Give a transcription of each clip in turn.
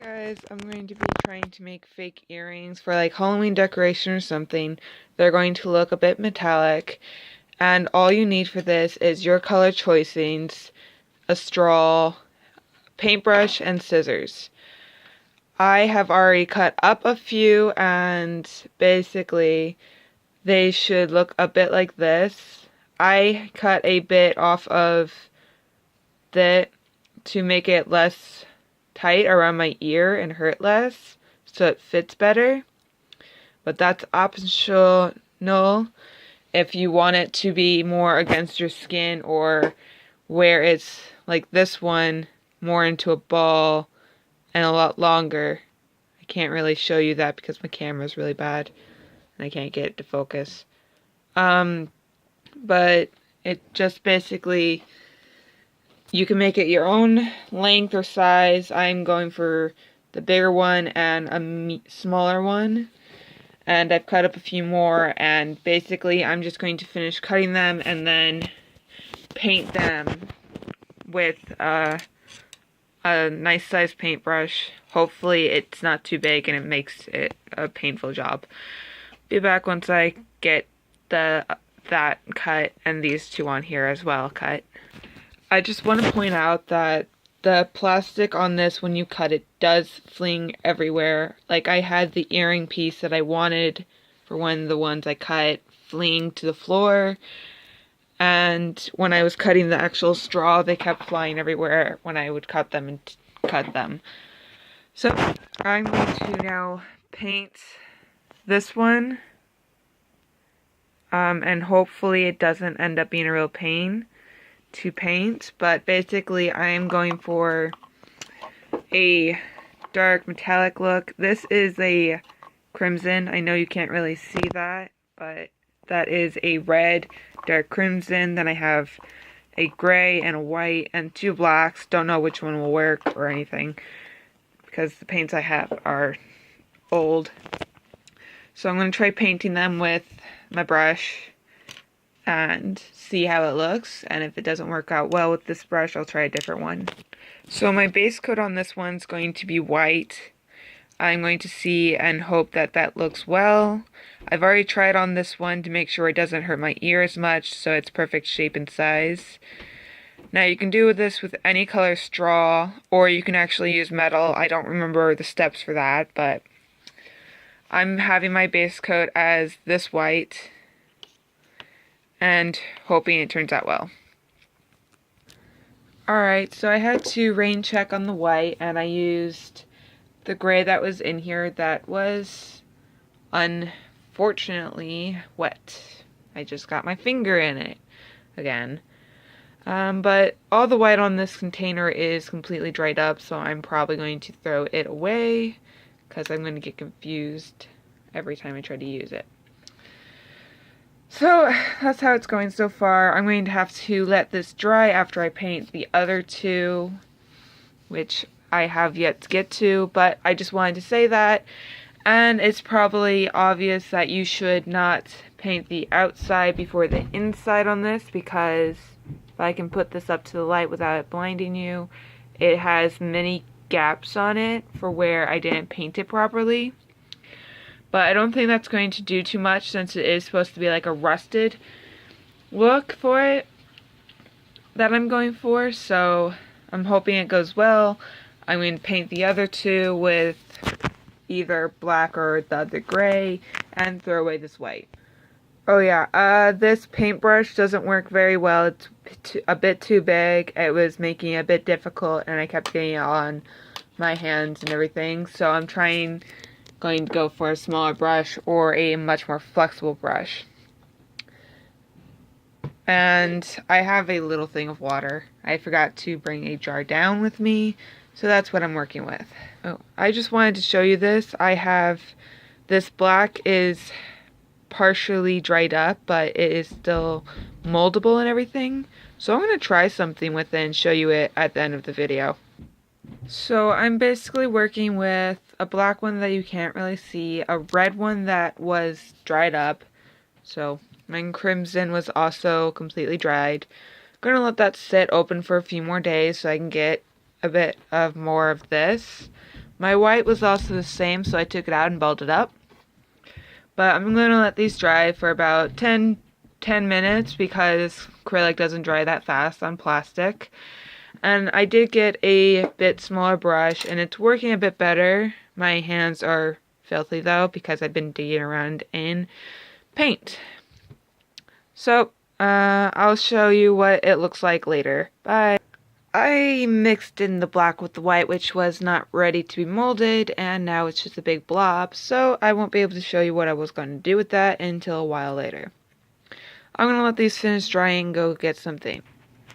Guys, I'm going to be trying to make fake earrings for like Halloween decoration or something. They're going to look a bit metallic, and all you need for this is your color choicings, a straw, paintbrush, and scissors. I have already cut up a few, and basically they should look a bit like this. I cut a bit off of that to make it less tight around my ear and hurt less, so it fits better. But that's optional if you want it to be more against your skin, or where it's like this one, more into a ball and a lot longer. I can't really show you that because my camera's really bad and I can't get it to focus. But it just basically, you can make it your own length or size. I'm going for the bigger one and a smaller one. And I've cut up a few more, and basically I'm just going to finish cutting them and then paint them with a nice sized paintbrush. Hopefully it's not too big and it makes it a painful job. Be back once I get that cut and these two on here as well cut. I just want to point out that the plastic on this, when you cut it, does fling everywhere. Like, I had the earring piece that I wanted for one of the ones I cut fling to the floor, and when I was cutting the actual straw, they kept flying everywhere when I would cut them and cut them. So I'm going to now paint this one, and hopefully it doesn't end up being a real pain to paint, but basically I am going for a dark metallic look. This is a crimson. I know you can't really see that, but that is a red, dark crimson. Then I have a gray and a white and two blacks. Don't know which one will work or anything because the paints I have are old. So I'm going to try painting them with my brush and see how it looks, and if it doesn't work out well with this brush, I'll try a different one. So my base coat on this one's going to be white. I'm going to see and hope that that looks well. I've already tried on this one to make sure it doesn't hurt my ear as much, so it's perfect shape and size. Now you can do this with any color straw, or you can actually use metal. I don't remember the steps for that, but I'm having my base coat as this white and hoping it turns out well. Alright, so I had to rain check on the white, and I used the gray that was in here that was unfortunately wet. I just got my finger in it again. But all the white on this container is completely dried up, so I'm probably going to throw it away because I'm going to get confused every time I try to use it. So that's how it's going so far. I'm going to have to let this dry after I paint the other two, which I have yet to get to, but I just wanted to say that. And it's probably obvious that you should not paint the outside before the inside on this, because if I can put this up to the light without it blinding you, it has many gaps on it for where I didn't paint it properly. But I don't think that's going to do too much, since it is supposed to be like a rusted look for it that I'm going for. So I'm hoping it goes well. I'm going to paint the other two with either black or the other gray and throw away this white. Oh yeah, this paintbrush doesn't work very well. It's a bit too big. It was making it a bit difficult, and I kept getting it on my hands and everything. So I'm going to go for a smaller brush or a much more flexible brush. And I have a little thing of water. I forgot to bring a jar down with me, so that's what I'm working with. Oh, I just wanted to show you this. I have this black is partially dried up, but it is still moldable and everything. So I'm going to try something with it and show you it at the end of the video. So I'm basically working with a black one that you can't really see, a red one that was dried up, so my crimson was also completely dried. I'm gonna let that sit open for a few more days so I can get a bit of more of this. My white was also the same, so I took it out and balled it up. But I'm going to let these dry for about 10 minutes because acrylic doesn't dry that fast on plastic. And I did get a bit smaller brush, and it's working a bit better. My hands are filthy though because I've been digging around in paint. So, I'll show you what it looks like later. Bye. I mixed in the black with the white, which was not ready to be molded, and now it's just a big blob, so I won't be able to show you what I was going to do with that until a while later. I'm going to let these finish drying and go get something.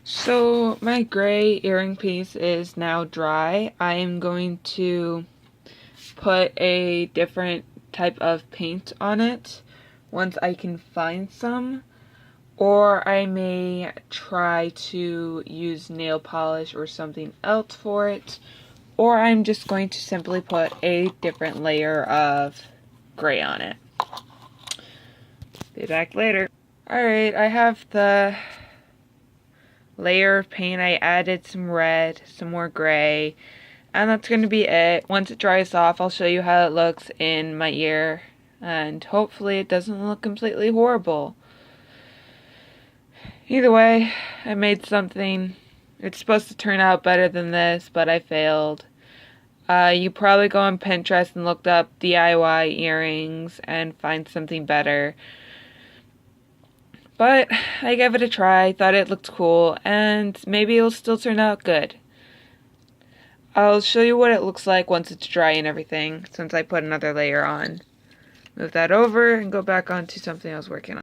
So my gray earring piece is now dry. I am going to put a different type of paint on it once I can find some. Or I may try to use nail polish or something else for it. Or I'm just going to simply put a different layer of gray on it. Be back later. Alright, I have the layer of paint. I added some red, some more gray, and that's going to be it. Once it dries off, I'll show you how it looks in my ear, and hopefully it doesn't look completely horrible. Either way, I made something. It's supposed to turn out better than this, but I failed. You probably go on Pinterest and looked up DIY earrings and find something better. But I gave it a try, thought it looked cool, and maybe it'll still turn out good. I'll show you what it looks like once it's dry and everything, since I put another layer on. Move that over and go back onto something I was working on.